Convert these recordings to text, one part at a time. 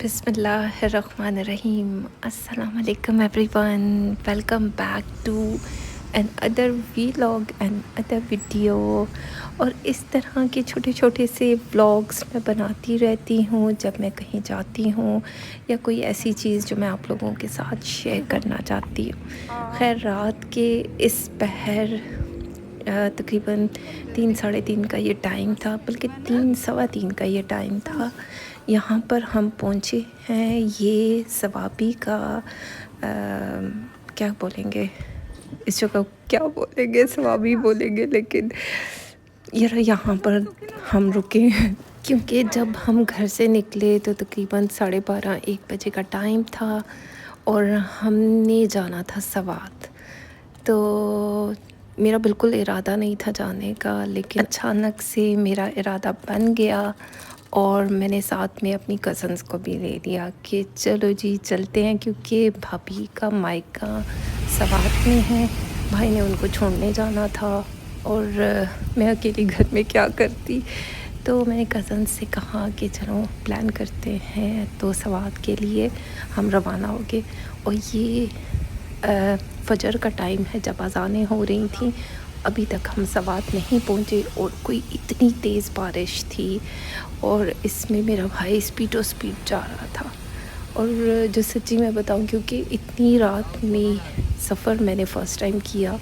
बिस्मिल्लाहिर्रहमानिर्रहीम। अस्सलाम वालेकुम everyone, welcome back to another vlog and other video. और इस तरह के छोटे छोटे से व्लॉग्स मैं बनाती रहती हूँ जब मैं कहीं जाती हूँ या कोई ऐसी चीज़ जो मैं आप लोगों के साथ शेयर करना चाहती हूँ। खैर, रात के इस पहर तकरीबन 3 साढ़े 3 का ये टाइम था, बल्कि 3 सवा 3 का ये टाइम था। यहाँ पर हम पहुँचे हैं, ये सवाबी का क्या बोलेंगे, इस जगह क्या बोलेंगे, सवाबी बोलेंगे, लेकिन यहाँ पर हम रुके हैं क्योंकि जब हम घर से निकले तो तकरीबन 12:30 1 बजे का टाइम था और हमने जाना था सवात। तो मेरा बिल्कुल इरादा नहीं था जाने का, लेकिन अचानक से मेरा इरादा बन गया और मैंने साथ में अपनी कज़न्स को भी ले लिया कि चलो जी चलते हैं, क्योंकि भाभी का मायका सवात में है। भाई ने उनको छोड़ने जाना था और मैं अकेली घर में क्या करती। तो मैंने कज़न से कहा कि चलो प्लान करते हैं, तो सवात के लिए हम रवाना हो गए। और ये फजर का टाइम है जब अज़ानें हो रही थी। अभी तक हम सवात नहीं पहुँचे और कोई इतनी तेज़ बारिश थी और इसमें मेरा भाई स्पीडो स्पीड जा रहा था। और जो सच्ची मैं बताऊं, क्योंकि इतनी रात में सफ़र मैंने फ़र्स्ट टाइम किया,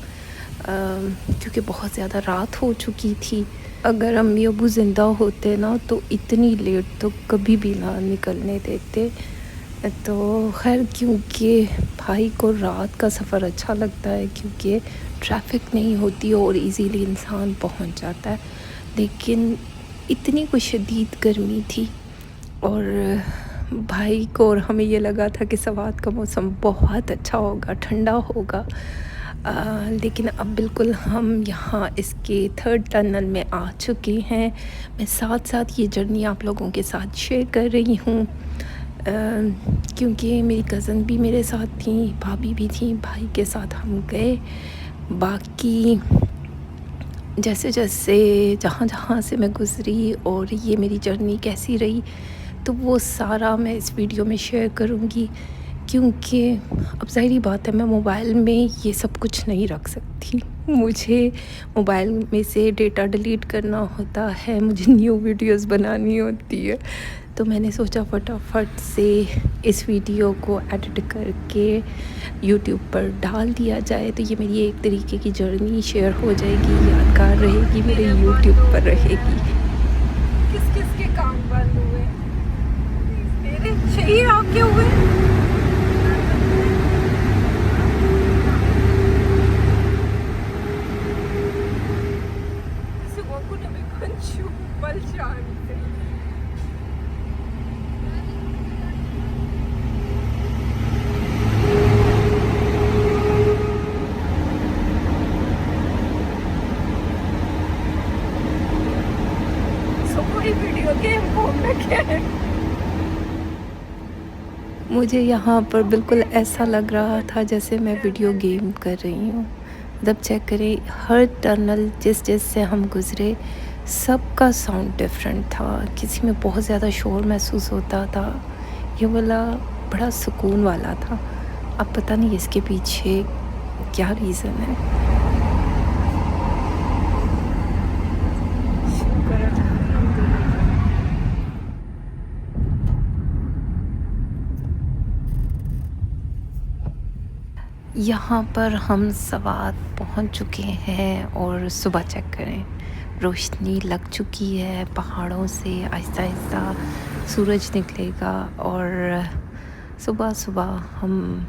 क्योंकि बहुत ज़्यादा रात हो चुकी थी। अगर अम्मी अबू ज़िंदा होते ना तो इतनी लेट तो कभी भी ना निकलने देते। तो खैर, क्योंकि भाई को रात का सफ़र अच्छा लगता है क्योंकि ट्रैफिक नहीं होती और इजीली इंसान पहुंच जाता है। लेकिन इतनी कोई शदीद गर्मी थी और भाई को और हमें ये लगा था कि सवात का मौसम बहुत अच्छा होगा, ठंडा होगा। लेकिन अब बिल्कुल हम यहाँ इसके थर्ड टनल में आ चुके हैं। मैं साथ साथ ये जर्नी आप लोगों के साथ शेयर कर रही हूँ, क्योंकि मेरी कज़न भी मेरे साथ थी, भाभी भी थी, भाई के साथ हम गए। बाकी जैसे जैसे जहाँ जहाँ से मैं गुज़री और ये मेरी जर्नी कैसी रही, तो वो सारा मैं इस वीडियो में शेयर करूँगी। क्योंकि अब ज़ाहिरी बात है, मैं मोबाइल में ये सब कुछ नहीं रख सकती। मुझे मोबाइल में से डेटा डिलीट करना होता है, मुझे न्यू वीडियोस बनानी होती है। तो मैंने सोचा फटाफट से इस वीडियो को एडिट करके यूट्यूब पर डाल दिया जाए, तो ये मेरी एक तरीके की जर्नी शेयर हो जाएगी, यादगार रहेगी, मेरे यूट्यूब पर रहेगी। किस किस के कान बंद हुए? मेरे शहीर आपके हुए? Sumoko na may consumable siya. So कोई वीडियो गेम फोन में क्या? मुझे यहाँ पर बिल्कुल ऐसा लग रहा था जैसे मैं वीडियो गेम कर रही हूँ। मतलब चेक करें, हर टनल जिस जिस से हम गुज़रे सबका साउंड डिफरेंट था। किसी में बहुत ज़्यादा शोर महसूस होता था, ये वाला बड़ा सुकून वाला था। अब पता नहीं इसके पीछे क्या रीज़न है। यहाँ पर हम सवात पहुँच चुके हैं और सुबह चेक करें, रोशनी लग चुकी है पहाड़ों से। आहिस्ता आहिस्ता सूरज निकलेगा और सुबह सुबह हम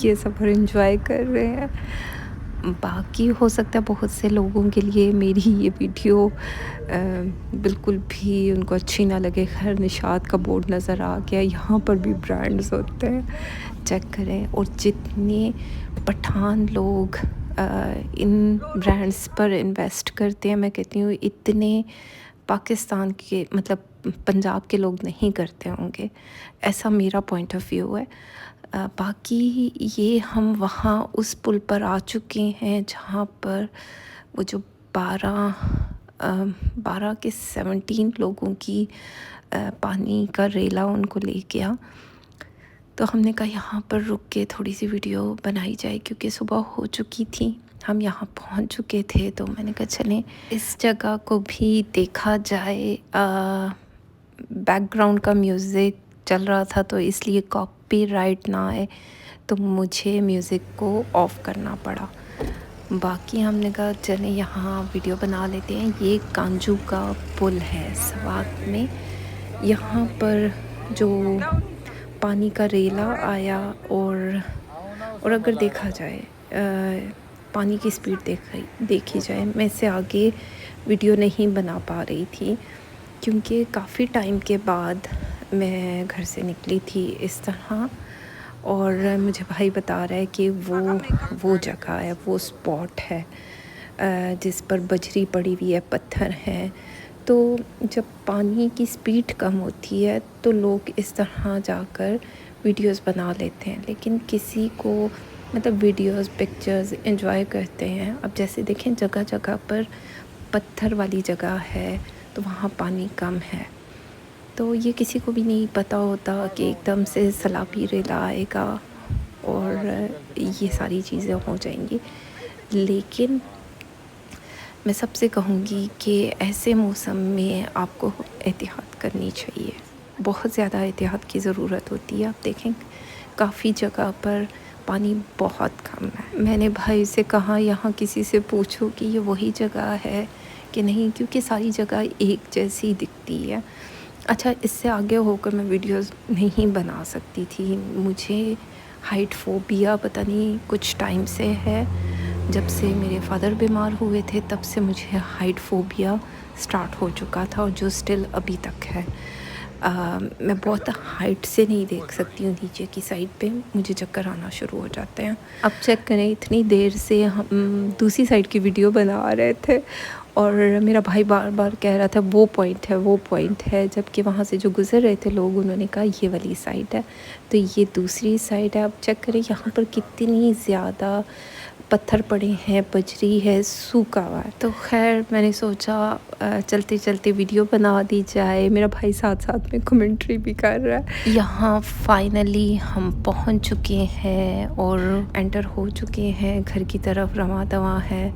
ये सफ़र एंजॉय कर रहे हैं। बाकी हो सकता है बहुत से लोगों के लिए मेरी ये वीडियो बिल्कुल भी उनको अच्छी ना लगे। खैर, निशात का बोर्ड नज़र आ गया, यहाँ पर भी ब्रांड्स होते हैं, चेक करें। और जितने पठान लोग इन ब्रांड्स पर इन्वेस्ट करते हैं, मैं कहती हूँ इतने पाकिस्तान के, मतलब पंजाब के लोग नहीं करते होंगे, ऐसा मेरा पॉइंट ऑफ व्यू है। बाकी ये हम वहाँ उस पुल पर आ चुके हैं जहाँ पर वो जो 12 12 के 17 लोगों की पानी का रेला उनको ले गया। तो हमने कहा यहाँ पर रुक के थोड़ी सी वीडियो बनाई जाए, क्योंकि सुबह हो चुकी थी, हम यहाँ पहुँच चुके थे। तो मैंने कहा चलें इस जगह को भी देखा जाए। बैकग्राउंड का म्यूज़िक चल रहा था, तो इसलिए कॉपीराइट ना आए, तो मुझे म्यूज़िक को ऑफ़ करना पड़ा। बाकी हमने कहा चलें यहाँ वीडियो बना लेते हैं। ये कांजू का पुल है स्वात में। यहाँ पर जो पानी का रेला आया, और अगर देखा जाए पानी की स्पीड देखी जाए, मैं इससे आगे वीडियो नहीं बना पा रही थी, क्योंकि काफ़ी टाइम के बाद मैं घर से निकली थी इस तरह। और मुझे भाई बता रहा है कि वो जगह है, वो स्पॉट है जिस पर बजरी पड़ी हुई है, पत्थर हैं। तो जब पानी की स्पीड कम होती है तो लोग इस तरह जाकर वीडियोस बना लेते हैं, लेकिन किसी को मतलब वीडियोस पिक्चर्स एंजॉय करते हैं। अब जैसे देखें जगह जगह पर पत्थर वाली जगह है, तो वहाँ पानी कम है, तो ये किसी को भी नहीं पता होता कि एकदम से सैलाबी रेला आएगा और ये सारी चीज़ें हो जाएंगी। लेकिन मैं सबसे कहूँगी कि ऐसे मौसम में आपको एहतियात करनी चाहिए, बहुत ज़्यादा एहतियात की ज़रूरत होती है। आप देखें काफ़ी जगह पर पानी बहुत कम है। मैंने भाई से कहा यहाँ किसी से पूछो कि ये वही जगह है कि नहीं, क्योंकि सारी जगह एक जैसी दिखती है। अच्छा, इससे आगे होकर मैं वीडियोस नहीं बना सकती थी। मुझे हाइट फोबिया पता नहीं कुछ टाइम से है, जब से मेरे फादर बीमार हुए थे तब से मुझे हाइट फोबिया स्टार्ट हो चुका था, और जो स्टिल अभी तक है। मैं बहुत हाइट से नहीं देख सकती हूँ नीचे की साइड पे, मुझे चक्कर आना शुरू हो जाते हैं। अब चेक करें, इतनी देर से हम दूसरी साइड की वीडियो बना रहे थे और मेरा भाई बार बार कह रहा था वो पॉइंट है, वो पॉइंट है, जबकि वहाँ से जो गुज़र रहे थे लोग उन्होंने कहा ये वाली साइड है, तो ये दूसरी साइड है। अब चेक करें यहाँ पर कितनी ज़्यादा पत्थर पड़े हैं, बजरी है, सूखा हुआ है। तो खैर मैंने सोचा चलते चलते वीडियो बना दी जाए। मेरा भाई साथ साथ में कमेंट्री भी कर रहा है। यहाँ फाइनली हम पहुँच चुके हैं और एंटर हो चुके हैं घर की तरफ, रवा दवा है।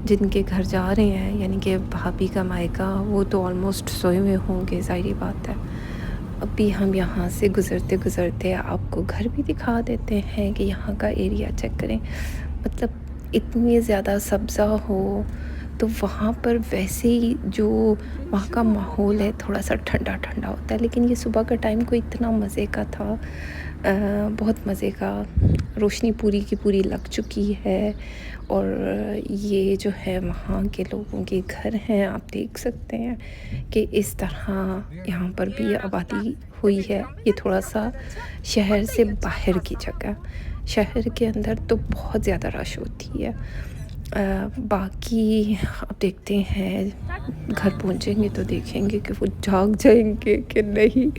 जिनके घर जा रहे हैं यानी कि भाभी का मायका, वो तो ऑलमोस्ट सोए हुए होंगे, ज़ाहिर बात है। अभी हम यहाँ से गुज़रते गुज़रते आपको घर भी दिखा देते हैं कि यहाँ का एरिया चेक करें। मतलब इतनी ज़्यादा सब्ज़ा हो तो वहाँ पर वैसे ही जो वहाँ का माहौल है थोड़ा सा ठंडा ठंडा होता है। लेकिन ये सुबह का टाइम को इतना मज़े का था, बहुत मज़े का। रोशनी पूरी की पूरी लग चुकी है और ये जो है वहाँ के लोगों के घर हैं। आप देख सकते हैं कि इस तरह यहाँ पर भी आबादी हुई है। ये थोड़ा सा शहर से बाहर की जगह, शहर के अंदर तो बहुत ज़्यादा रश होती है। बाकी अब देखते हैं, घर पहुँचेंगे तो देखेंगे कि वो जाग जाएंगे कि नहीं।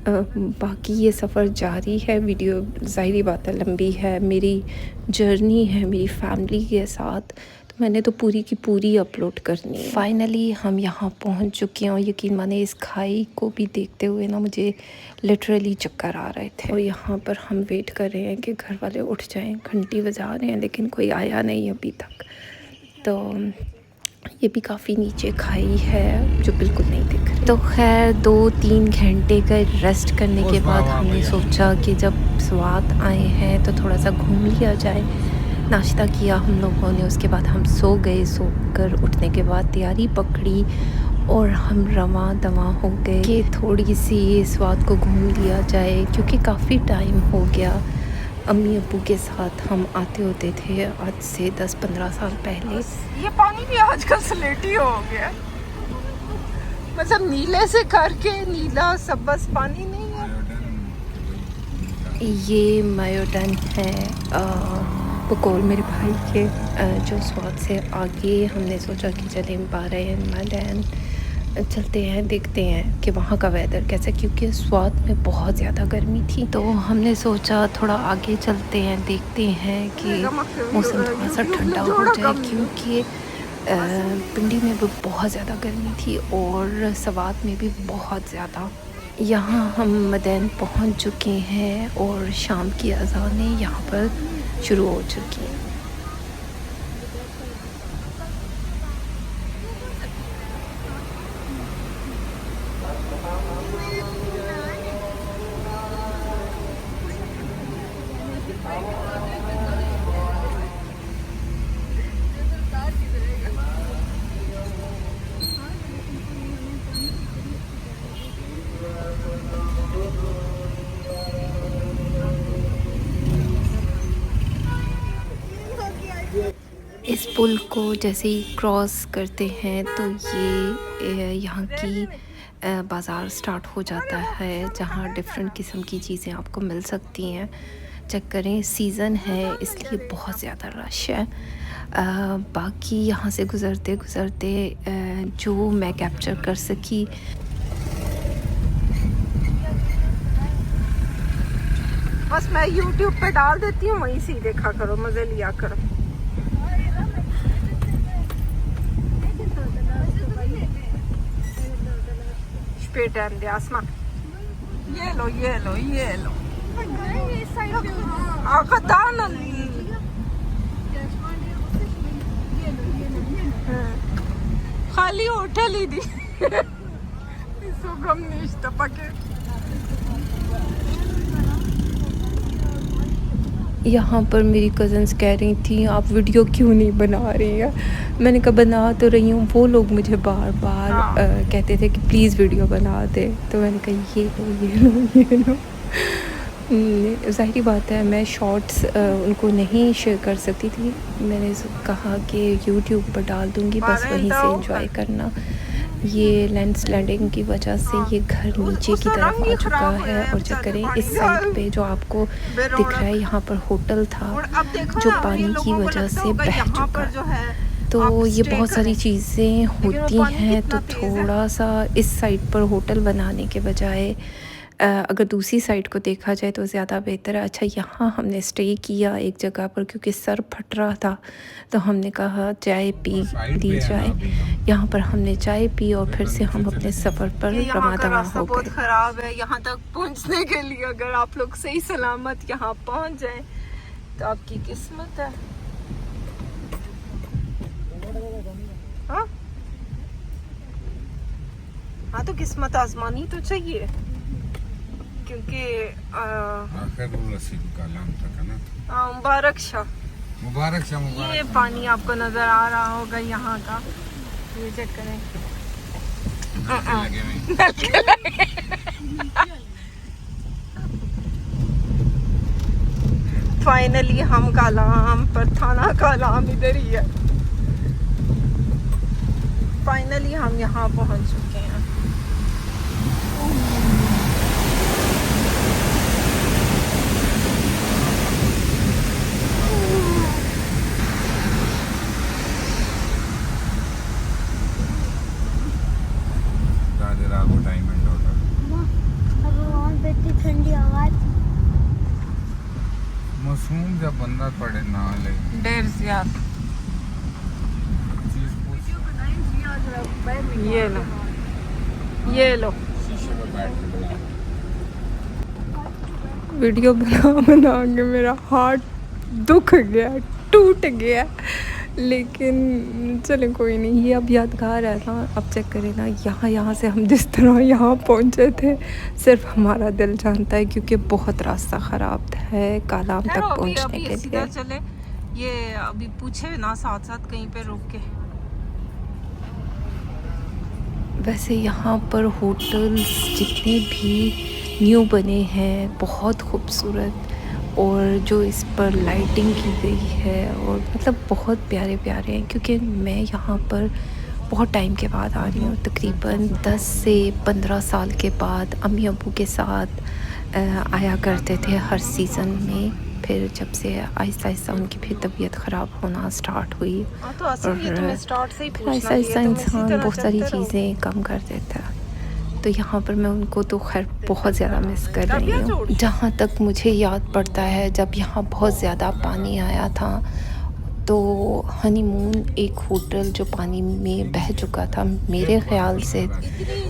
बाकी ये सफ़र जारी है। वीडियो ज़ाहिरी बात है लंबी है, मेरी जर्नी है मेरी फैमिली के साथ, तो मैंने तो पूरी की पूरी अपलोड करनी है। फाइनली हम यहाँ पहुँच चुके हैं और यकीन माने इस खाई को भी देखते हुए ना मुझे लिटरली चक्कर आ रहे थे। और यहाँ पर हम वेट कर रहे हैं कि घर वाले उठ जाएं, घंटी बजा रहे हैं लेकिन कोई आया नहीं अभी तक। तो ये भी काफ़ी नीचे खाई है जो बिल्कुल नहीं दिख रही। तो खैर 2-3 घंटे का रेस्ट करने के बाद हमने सोचा कि जब स्वात आए हैं तो थोड़ा सा घूम लिया जाए। नाश्ता किया हम लोगों ने, उसके बाद हम सो गए। सोकर उठने के बाद तैयारी पकड़ी और हम रवा दवा हो गए कि थोड़ी सी स्वात को घूम लिया जाए, क्योंकि काफ़ी टाइम हो गया। अम्मी अब्बू के साथ हम आते होते थे आज से 10-15 साल पहले। ये पानी भी आजकल स्लेटी हो गया, मतलब नीले से करके नीला सब बस पानी नहीं है। ये मायोडन है बकौल मेरे भाई के, जो स्वात से आगे। हमने सोचा कि चले बारह चलते हैं, देखते हैं कि वहाँ का वेदर कैसा, क्योंकि स्वात में बहुत ज़्यादा गर्मी थी। तो हमने सोचा थोड़ा आगे चलते हैं, देखते हैं कि मौसम थोड़ा सा ठंडा हो जाए, क्योंकि पिंडी में भी बहुत ज़्यादा गर्मी थी और सवात में भी बहुत ज़्यादा। यहाँ हम मदैन पहुँच चुके हैं और शाम की अज़ानें यहाँ पर शुरू हो चुकी हैं। इस पुल को जैसे ही क्रॉस करते हैं तो ये यहाँ की बाज़ार स्टार्ट हो जाता है, जहाँ डिफरेंट किस्म की चीज़ें आपको मिल सकती हैं। चेक करें, सीज़न है इसलिए बहुत ज़्यादा रश है। बाकी यहाँ से गुज़रते गुज़रते जो मैं कैप्चर कर सकी, बस मैं YouTube पे डाल देती हूँ, वहीं से ही देखा करो, मज़े लिया करो। स्पेट दे आसमा, ये लो ये लो ये लो। खाली होटल ही दी सुगम निश्चित पके। यहाँ पर मेरी कज़न्स कह रही थी आप वीडियो क्यों नहीं बना रही हैं। मैंने कहा बना तो रही हूँ, वो लोग मुझे बार बार कहते थे कि प्लीज़ वीडियो बना दे, तो मैंने कहा ये लो ये लो ये लो। ज़ाहिरी बात है मैं शॉर्ट्स उनको नहीं शेयर कर सकती थी, मैंने कहा कि यूट्यूब पर डाल दूँगी, बस वहीं से एंजॉय करना। ये लैंडस्लाइडिंग की वजह से ये घर नीचे की तरफ आ चुका है। और चेक करें इस साइड पे जो आपको दिख रहा है, यहाँ पर होटल था जो पानी की वजह से बह चुका है। तो ये बहुत सारी चीज़ें होती हैं, तो थोड़ा सा इस साइड पर होटल बनाने के बजाय अगर दूसरी साइड को देखा जाए तो ज़्यादा बेहतर है। अच्छा, यहाँ हमने स्टे किया एक जगह पर क्योंकि सर फट रहा था, तो हमने कहा चाय पी ली जाए। यहाँ पर हमने चाय पी और फिर से हम अपने सफ़र पर रवाना हो गए। बहुत ख़राब है यहाँ तक पहुँचने के लिए। अगर आप लोग सही सलामत यहाँ पहुँच जाएं तो आपकी किस्मत है। हाँ तो किस्मत आजमानी तो चाहिए, क्योंकि मुबारक शाह मुबारक शाह। ये पानी आपको नजर आ रहा होगा यहाँ का, ये चेक करें। फाइनली हम कालाम पर, थाना कालाम इधर ही है। फाइनली हम यहाँ पहुँच चुके हैं। ठंडी आवाज मासूम जब बंदा पड़े ना ले देर ज्यादा। ये लो ये लो। वीडियो बना बना के मेरा हार्ट दुख गया, टूट गया, लेकिन चले कोई नहीं, ये अब यादगार है ना। अब चेक करें ना, यहाँ से हम जिस तरह यहाँ पहुँचे थे सिर्फ हमारा दिल जानता है, क्योंकि बहुत रास्ता ख़राब है कालाम तक पहुँचने के लिए। चले ये अभी पूछे ना साथ साथ कहीं पे रुक के। वैसे यहाँ पर होटल्स जितने भी न्यू बने हैं बहुत खूबसूरत, और जो इस पर लाइटिंग की गई है और मतलब बहुत प्यारे प्यारे हैं। क्योंकि मैं यहाँ पर बहुत टाइम के बाद आ रही हूँ, तकरीबन 10 से 15 साल के बाद। अम्मी अब्बू के साथ आया करते थे हर सीज़न में, फिर जब से आहिस्ता आहिस्ता उनकी फिर तबीयत ख़राब होना स्टार्ट हुई तो और आहिस्ता आहिस्ता इंसान बहुत सारी चीज़ें कम कर देता है। तो यहाँ पर मैं उनको तो खैर बहुत ज़्यादा मिस कर रही हूँ। जहाँ तक मुझे याद पड़ता है, जब यहाँ बहुत ज़्यादा पानी आया था तो हनीमून एक होटल जो पानी में बह चुका था मेरे ख़्याल से,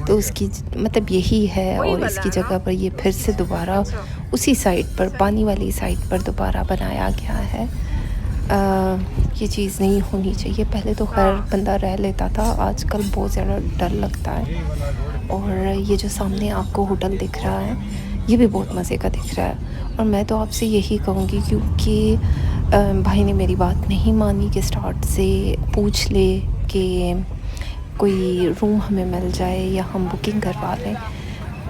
तो उसकी मतलब यही है, और इसकी जगह पर ये फिर से दोबारा उसी साइड पर, पानी वाली साइड पर दोबारा बनाया गया है। ये चीज़ नहीं होनी चाहिए। पहले तो हर बंदा रह लेता था, आजकल बहुत ज़्यादा डर लगता है। और ये जो सामने आपको होटल दिख रहा है, ये भी बहुत मज़े का दिख रहा है। और मैं तो आपसे यही कहूँगी, क्योंकि भाई ने मेरी बात नहीं मानी कि स्टार्ट से पूछ ले कि कोई रूम हमें मिल जाए या हम बुकिंग करवा लें।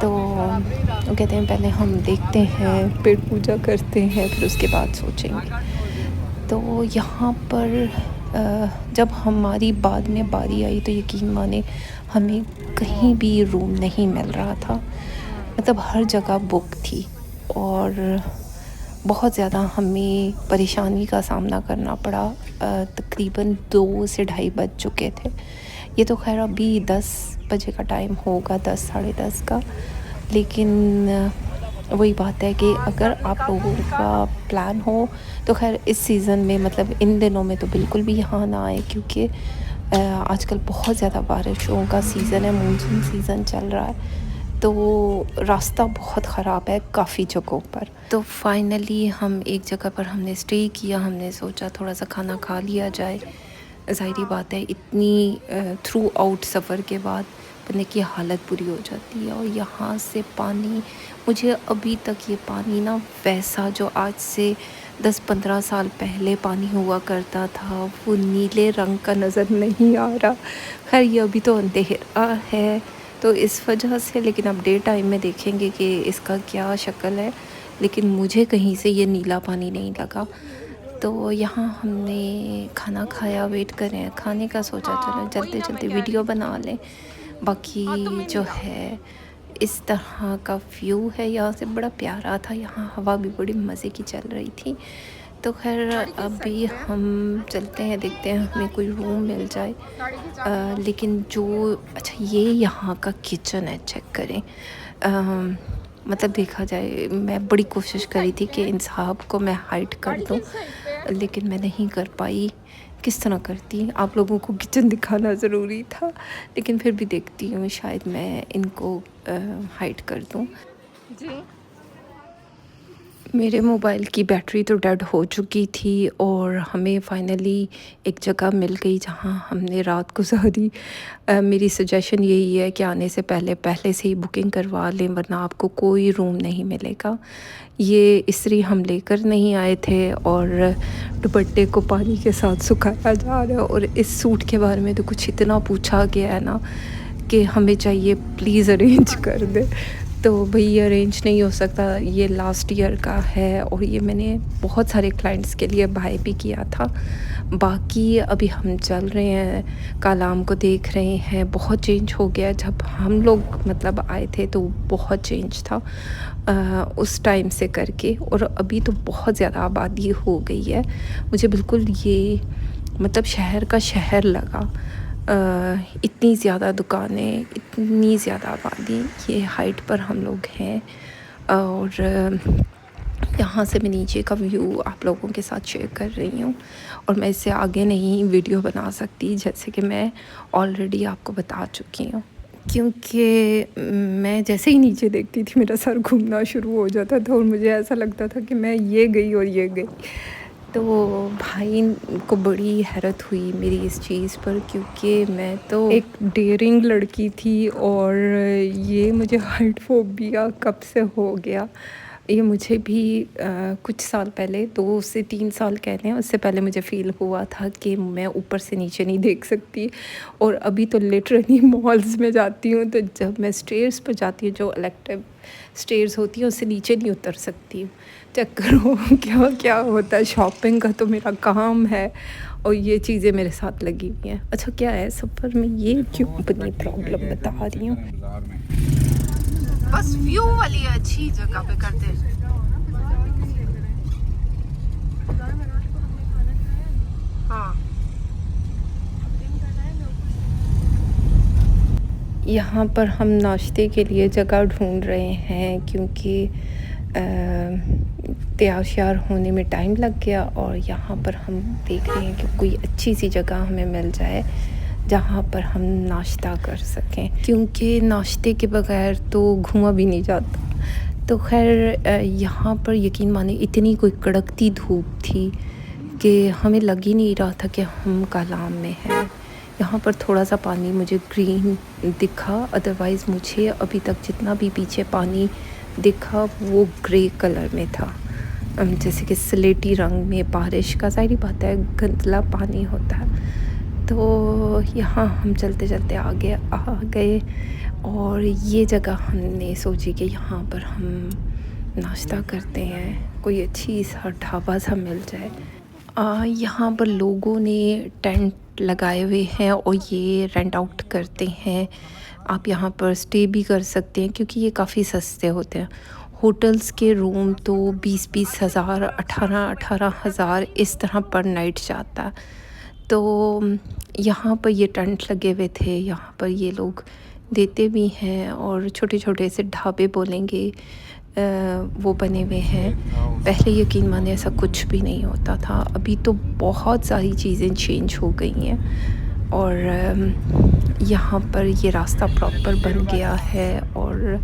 तो वो कहते हैं पहले हम देखते हैं, पेट पूजा करते हैं, फिर उसके बाद सोचेंगे। तो यहाँ पर जब हमारी बाद में बारी आई तो यकीन माने हमें कहीं भी रूम नहीं मिल रहा था, मतलब हर जगह बुक थी, और बहुत ज़्यादा हमें परेशानी का सामना करना पड़ा। तकरीबन 2 से ढाई बज चुके थे। ये तो खैर अभी 10 बजे का टाइम होगा, 10 साढ़े 10 का, लेकिन वही बात है कि अगर आप लोगों का प्लान हो तो खैर इस सीज़न में, मतलब इन दिनों में तो बिल्कुल भी यहाँ ना आए, क्योंकि आजकल बहुत ज़्यादा बारिशों का सीज़न है, मानसून सीज़न चल रहा है, तो रास्ता बहुत ख़राब है काफ़ी जगहों पर। तो फाइनली हम एक जगह पर हमने स्टे किया। हमने सोचा थोड़ा सा खाना खा लिया जाए। ज़ाहिरी बात है, इतनी थ्रू आउट सफ़र के बाद बंदे की हालत बुरी हो जाती है। और यहाँ से पानी, मुझे अभी तक ये पानी ना वैसा जो आज से 10-15 साल पहले पानी हुआ करता था, वो नीले रंग का नज़र नहीं आ रहा। खैर ये अभी तो अंधेरा है तो इस वजह से, लेकिन अब डे टाइम में देखेंगे कि इसका क्या शक्ल है। लेकिन मुझे कहीं से ये नीला पानी नहीं लगा। तो यहाँ हमने खाना खाया, वेट कर रहे हैं खाने का। सोचा चलो चलते चलते वीडियो बना लें। बाकी जो है इस तरह का व्यू है यहाँ से, बड़ा प्यारा था। यहाँ हवा भी बड़ी मज़े की चल रही थी। तो खैर अभी हम चलते हैं, देखते हैं हमें कोई रूम मिल जाए। लेकिन जो अच्छा, ये यहाँ का किचन है, चेक करें। मतलब देखा जाए, मैं बड़ी कोशिश करी थी कि इन साहब को मैं हाइड कर दूँ, लेकिन मैं नहीं कर पाई। किस तरह करती, आप लोगों को किचन दिखाना ज़रूरी था, लेकिन फिर भी देखती हूँ शायद मैं इनको हाइड कर दूँ। जी मेरे मोबाइल की बैटरी तो डेड हो चुकी थी, और हमें फाइनली एक जगह मिल गई जहां हमने रात गुजारी। मेरी सजेशन यही है कि आने से पहले से ही बुकिंग करवा लें, वरना आपको कोई रूम नहीं मिलेगा। ये इस्त्री हम लेकर नहीं आए थे, और दुपट्टे को पानी के साथ सुखाया जा रहा है। और इस सूट के बारे में तो कुछ इतना पूछा गया है ना कि हमें चाहिए प्लीज़ अरेंज कर दे। तो भाई अरेंज नहीं हो सकता, ये लास्ट ईयर का है, और ये मैंने बहुत सारे क्लाइंट्स के लिए बाय भी किया था। बाकी अभी हम चल रहे हैं, कालाम को देख रहे हैं। बहुत चेंज हो गया, जब हम लोग मतलब आए थे तो बहुत चेंज था उस टाइम से करके, और अभी तो बहुत ज़्यादा आबादी हो गई है। मुझे बिल्कुल ये मतलब शहर का शहर लगा। इतनी ज़्यादा दुकानें, इतनी ज़्यादा आबादी। ये हाइट पर हम लोग हैं, और यहाँ से मैं नीचे का व्यू आप लोगों के साथ शेयर कर रही हूँ। और मैं इससे आगे नहीं वीडियो बना सकती, जैसे कि मैं ऑलरेडी आपको बता चुकी हूँ, क्योंकि मैं जैसे ही नीचे देखती थी मेरा सर घूमना शुरू हो जाता था, और मुझे ऐसा लगता था कि मैं ये गई और ये गई। तो भाई को बड़ी हैरत हुई मेरी इस चीज़ पर, क्योंकि मैं तो एक डेयरिंग लड़की थी, और ये मुझे हाइट फोबिया कब से हो गया। ये मुझे भी कुछ साल पहले, 2 से 3 साल कह लें, उससे पहले मुझे फ़ील हुआ था कि मैं ऊपर से नीचे नहीं देख सकती। और अभी तो लिटरली मॉल्स में जाती हूँ, तो जब मैं स्टेयर्स पर जाती हूँ, जो इलेक्ट्रिक स्टेयर्स होती हैं, उससे नीचे नहीं उतर सकती हूँ। चेक करो क्या क्या होता है। शॉपिंग का तो मेरा काम है, और ये चीज़ें मेरे साथ लगी हुई हैं। अच्छा क्या है सफ़र में ये क्यों अपनी प्रॉब्लम बता रही हूँ। बस व्यू वाली अच्छी जगह पे करते हैं। हाँ यहाँ पर हम नाश्ते के लिए जगह ढूंढ रहे हैं, क्योंकि तैयार श्यार होने में टाइम लग गया और यहाँ पर हम देख रहे हैं कि कोई अच्छी सी जगह हमें मिल जाए जहाँ पर हम नाश्ता कर सकें, क्योंकि नाश्ते के बगैर तो घूमा भी नहीं जाता। तो खैर यहाँ पर यकीन माने इतनी कोई कड़कती धूप थी कि हमें लग ही नहीं रहा था कि हम कालाम में हैं। यहाँ पर थोड़ा सा पानी मुझे ग्रीन दिखा, अदरवाइज़ मुझे अभी तक जितना भी पीछे पानी दिखा वो ग्रे कलर में था, जैसे कि स्लेटी रंग में बारिश का, ज़ाहिर बात है गंदला पानी होता है। तो यहाँ हम चलते चलते आगे आ गए और ये जगह हमने सोची कि यहाँ पर हम नाश्ता करते हैं, कोई अच्छी सा ढाबा सा मिल जाए। यहाँ पर लोगों ने टेंट लगाए हुए हैं और ये रेंट आउट करते हैं। आप यहाँ पर स्टे भी कर सकते हैं क्योंकि ये काफ़ी सस्ते होते हैं। होटल्स के रूम तो 20-20 हज़ार, 18-18 हज़ार इस तरह पर नाइट जाता है। तो यहाँ पर ये टेंट लगे हुए थे, यहाँ पर ये लोग देते भी हैं और छोटे छोटे से ढाबे बोलेंगे वो बने हुए हैं। पहले यकीन माने ऐसा कुछ भी नहीं होता था, अभी तो बहुत सारी चीज़ें चेंज हो गई हैं और यहाँ पर ये रास्ता प्रॉपर बन गया है और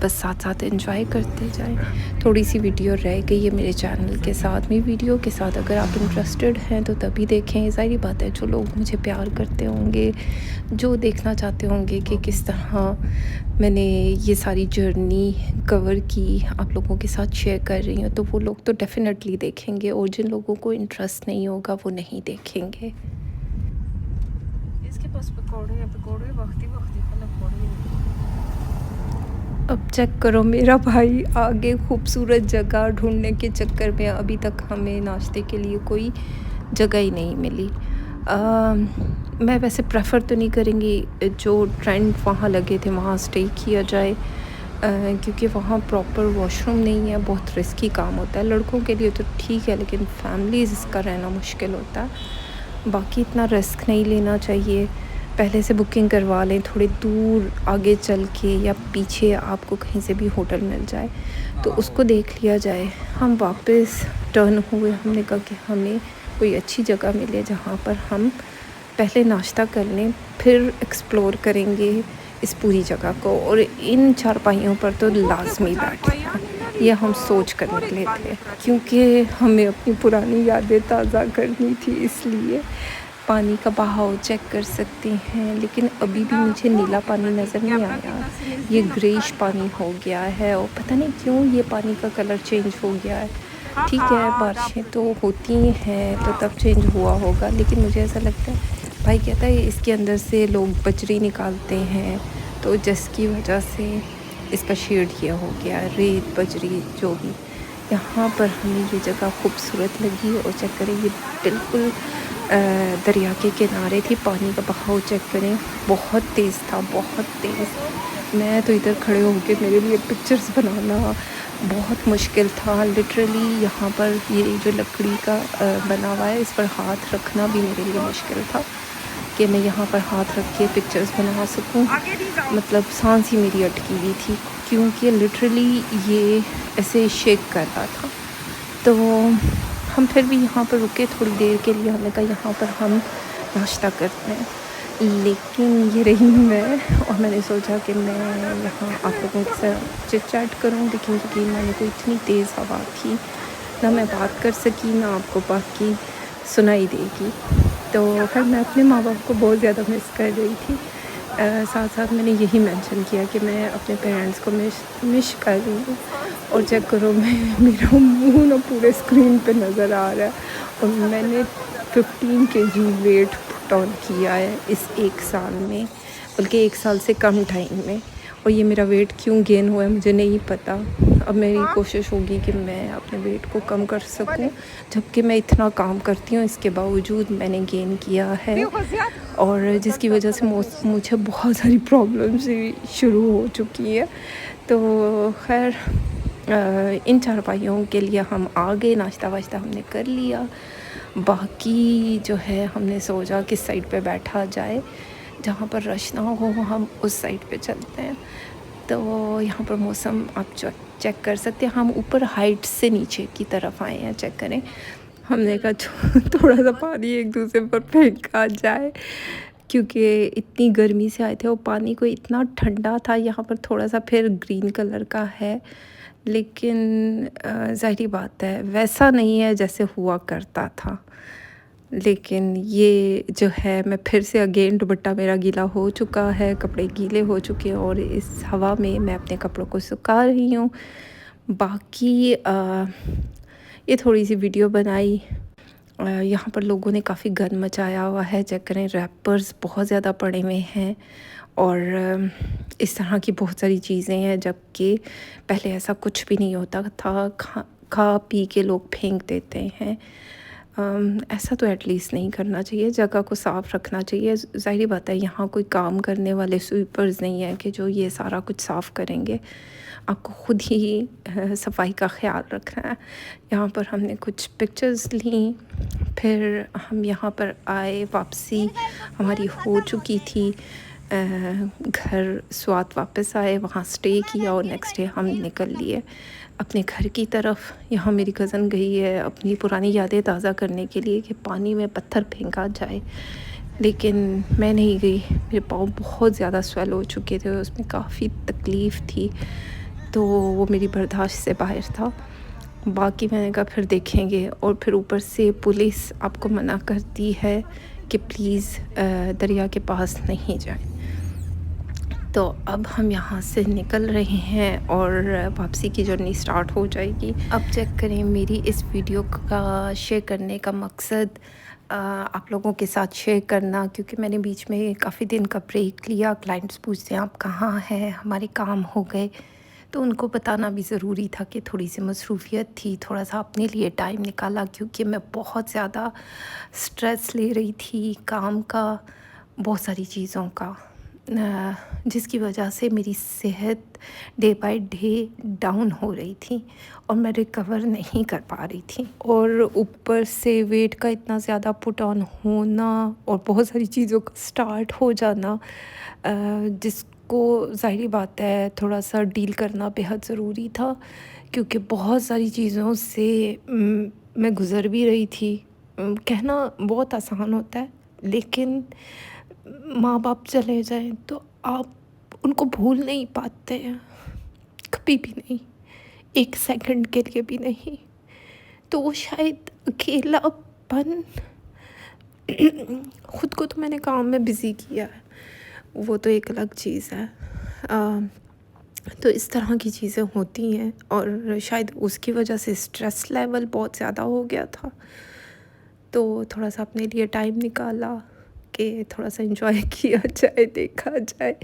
बस साथ साथ एंजॉय करते जाएं। थोड़ी सी वीडियो रह गई है मेरे चैनल के साथ में, वीडियो के साथ अगर आप इंटरेस्टेड हैं तो तभी देखें। ज़ाहिर बात है जो लोग मुझे प्यार करते होंगे, जो देखना चाहते होंगे कि किस तरह मैंने ये सारी जर्नी कवर की, आप लोगों के साथ शेयर कर रही हूँ, तो वो लोग तो डेफ़िनेटली देखेंगे और जिन लोगों को इंटरेस्ट नहीं होगा वो नहीं देखेंगे। इसके पास पकौड़े वक्ती अब चेक करो, मेरा भाई आगे खूबसूरत जगह ढूंढने के चक्कर में अभी तक हमें नाश्ते के लिए कोई जगह ही नहीं मिली। मैं वैसे प्रेफर तो नहीं करेंगी जो ट्रेंड वहाँ लगे थे वहाँ स्टे किया जाए, क्योंकि वहाँ प्रॉपर वॉशरूम नहीं है, बहुत रिस्की काम होता है। लड़कों के लिए तो ठीक है लेकिन फैमिलीज़ इसका रहना मुश्किल होता है। बाकी इतना रिस्क नहीं लेना चाहिए, पहले से बुकिंग करवा लें, थोड़े दूर आगे चल के या पीछे आपको कहीं से भी होटल मिल जाए तो उसको देख लिया जाए। हम वापस टर्न हुए, हमने कहा कि हमें कोई अच्छी जगह मिले जहाँ पर हम पहले नाश्ता कर लें, फिर एक्सप्लोर करेंगे इस पूरी जगह को। और इन चारपाइयों पर तो लाजमी बैठना, ये हम सोच कर निकले थे क्योंकि हमें अपनी पुरानी यादें ताज़ा करनी थी, इसलिए पानी का बहाव चेक कर सकते हैं। लेकिन अभी भी मुझे नीला पानी नज़र नहीं आया, ये ग्रेश पानी हो गया है और पता नहीं क्यों ये पानी का कलर चेंज हो गया है। ठीक है, बारिशें तो होती हैं तो तब चेंज हुआ होगा, लेकिन मुझे ऐसा लगता है, भाई कहता है इसके अंदर से लोग बजरी निकालते हैं तो जिसकी वजह से इसका शेड ये हो गया, रेत बजरी जो भी। यहाँ पर हमें ये जगह खूबसूरत लगी और चेक करें, ये बिल्कुल दरिया के किनारे थी। पानी का बहाव चेक करें, बहुत तेज़ था, बहुत तेज़। मैं तो इधर खड़े होके मेरे लिए पिक्चर्स बनाना बहुत मुश्किल था लिटरली। यहाँ पर ये जो लकड़ी का बना हुआ है, इस पर हाथ रखना भी मेरे लिए मुश्किल था कि मैं यहाँ पर हाथ रख के पिक्चर्स बना सकूँ। मतलब सांस ही मेरी अटकी हुई थी क्योंकि लिटरली ये ऐसे शेक कर रहा था। तो हम फिर भी यहाँ पर रुके थोड़ी देर के लिए, हमने कहा यहाँ पर हम नाश्ता करते हैं। लेकिन ये रही मैं और मैंने सोचा कि मैं यहाँ आप लोगों के साथ चिट चैट करूँ, लेकिन यकीन मैंने को इतनी तेज़ हवा थी, ना मैं बात कर सकी ना आपको बाकी सुनाई देगी। तो फिर मैं अपने माँ बाप को बहुत ज़्यादा मिस कर रही थी। साथ साथ मैंने यही मेंशन किया कि मैं अपने पेरेंट्स को मिस कर रही हूँ। और चेक करो, मेरा मुंह ना पूरे स्क्रीन पे नज़र आ रहा है और मैंने 15 kg वेट पुट ऑन किया है इस 1 साल में, बल्कि 1 साल से कम टाइम में। और ये मेरा वेट क्यों गेन हुआ है मुझे नहीं पता। अब मेरी कोशिश होगी कि मैं अपने वेट को कम कर सकूं, जबकि मैं इतना काम करती हूँ इसके बावजूद मैंने गेन किया है, और जिसकी वजह से मुझे बहुत सारी प्रॉब्लम्स शुरू हो चुकी है। तो खैर इन चारपाइयों के लिए हम आ गए, नाश्ता वाश्ता हमने कर लिया। बाकी जो है हमने सोचा किस साइड पे बैठा जाए जहाँ पर रश ना हो, हम उस साइड पे चलते हैं। तो यहाँ पर मौसम आप चेक कर सकते हैं। हम ऊपर हाइट से नीचे की तरफ आए हैं, चेक करें। हमने कहा थोड़ा सा पानी एक दूसरे पर फेंका जाए, क्योंकि इतनी गर्मी से आए थे और पानी को इतना ठंडा था। यहाँ पर थोड़ा सा फिर ग्रीन कलर का है, लेकिन ज़ाहिर बात है वैसा नहीं है जैसे हुआ करता था। लेकिन ये जो है, मैं फिर से अगेन दुपट्टा मेरा गीला हो चुका है, कपड़े गीले हो चुके हैं और इस हवा में मैं अपने कपड़ों को सुखा रही हूँ। बाकी ये थोड़ी सी वीडियो बनाई। यहाँ पर लोगों ने काफ़ी गन मचाया हुआ है, चेक करें। रैपर्स बहुत ज़्यादा पड़े हुए हैं और इस तरह की बहुत सारी चीज़ें हैं, जबकि पहले ऐसा कुछ भी नहीं होता था। खा पी के लोग फेंक देते हैं। ऐसा तो एटलीस्ट नहीं करना चाहिए, जगह को साफ़ रखना चाहिए। ज़ाहिर बात है यहाँ कोई काम करने वाले स्वीपर्स नहीं है कि जो ये सारा कुछ साफ़ करेंगे। आपको ख़ुद ही सफाई का ख़्याल रखना है। यहाँ पर हमने कुछ पिक्चर्स ली, फिर हम यहाँ पर आए। वापसी हमारी हो चुकी थी, घर स्वात वापस आए, वहाँ स्टे किया और नेक्स्ट डे हम निकल लिए अपने घर की तरफ। यहाँ मेरी कज़न गई है अपनी पुरानी यादें ताज़ा करने के लिए कि पानी में पत्थर फेंका जाए, लेकिन मैं नहीं गई। मेरे पाँव बहुत ज़्यादा स्वेल हो चुके थे, उसमें काफ़ी तकलीफ़ थी, तो वो मेरी बर्दाश्त से बाहर था। बाकी मैंने कहा फिर देखेंगे। और फिर ऊपर से पुलिस आपको मना करती है कि प्लीज़ दरिया के पास नहीं जाएं। तो अब हम यहाँ से निकल रहे हैं और वापसी की जर्नी स्टार्ट हो जाएगी। अब चेक करें, मेरी इस वीडियो का शेयर करने का मकसद आप लोगों के साथ शेयर करना, क्योंकि मैंने बीच में काफ़ी दिन का ब्रेक लिया। क्लाइंट्स पूछते हैं आप कहाँ हैं, हमारे काम हो गए, तो उनको बताना भी ज़रूरी था कि थोड़ी सी मसरूफ़ियत थी। थोड़ा सा अपने लिए टाइम निकाला, क्योंकि मैं बहुत ज़्यादा स्ट्रेस ले रही थी काम का, बहुत सारी चीज़ों का, जिसकी वजह से मेरी सेहत डे बाय डे डाउन हो रही थी और मैं रिकवर नहीं कर पा रही थी। और ऊपर से वेट का इतना ज़्यादा पुट ऑन होना और बहुत सारी चीज़ों का स्टार्ट हो जाना, जिसको ज़ाहिर बात है थोड़ा सा डील करना बेहद ज़रूरी था, क्योंकि बहुत सारी चीज़ों से मैं गुज़र भी रही थी। कहना बहुत आसान होता है, लेकिन माँ बाप चले जाएं तो आप उनको भूल नहीं पाते हैं, कभी भी नहीं, एक सेकंड के लिए भी नहीं। तो वो शायद अकेलापन ख़ुद को तो मैंने काम में बिज़ी किया है, वो तो एक अलग चीज़ है। तो इस तरह की चीज़ें होती हैं और शायद उसकी वजह से स्ट्रेस लेवल बहुत ज़्यादा हो गया था। तो थोड़ा सा अपने लिए टाइम निकाला कि थोड़ा सा एंजॉय किया जाए, देखा जाए।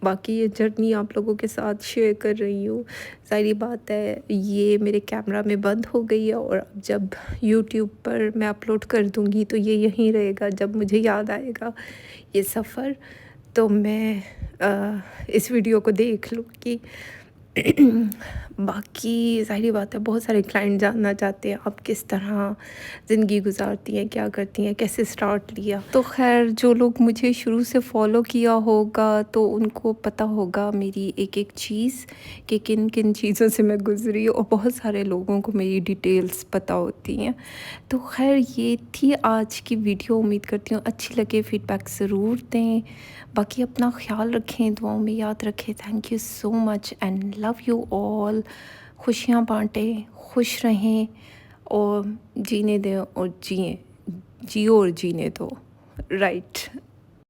बाकी ये जर्नी आप लोगों के साथ शेयर कर रही हूँ। सारी बात है ये मेरे कैमरा में बंद हो गई है और जब यूट्यूब पर मैं अपलोड कर दूँगी तो ये यहीं रहेगा। जब मुझे याद आएगा ये सफ़र तो मैं इस वीडियो को देख लूँगी। बाकी ज़ाहिर बात है बहुत सारे क्लाइंट जानना चाहते हैं आप किस तरह ज़िंदगी गुजारती हैं, क्या करती हैं, कैसे स्टार्ट लिया। तो खैर जो लोग मुझे शुरू से फ़ॉलो किया होगा तो उनको पता होगा मेरी एक एक चीज़ कि किन किन चीज़ों से मैं गुज़री, और बहुत सारे लोगों को मेरी डिटेल्स पता होती हैं। तो खैर ये थी आज की वीडियो। उम्मीद करती हूँ अच्छी लगे, फ़ीडबैक ज़रूर दें। बाकी अपना ख़्याल रखें, दुआओं में याद रखें। Thank you so much and love you all. खुशियाँ बांटें, खुश रहें और जीने दें और जिएं, जियो और जीने दो। राइट।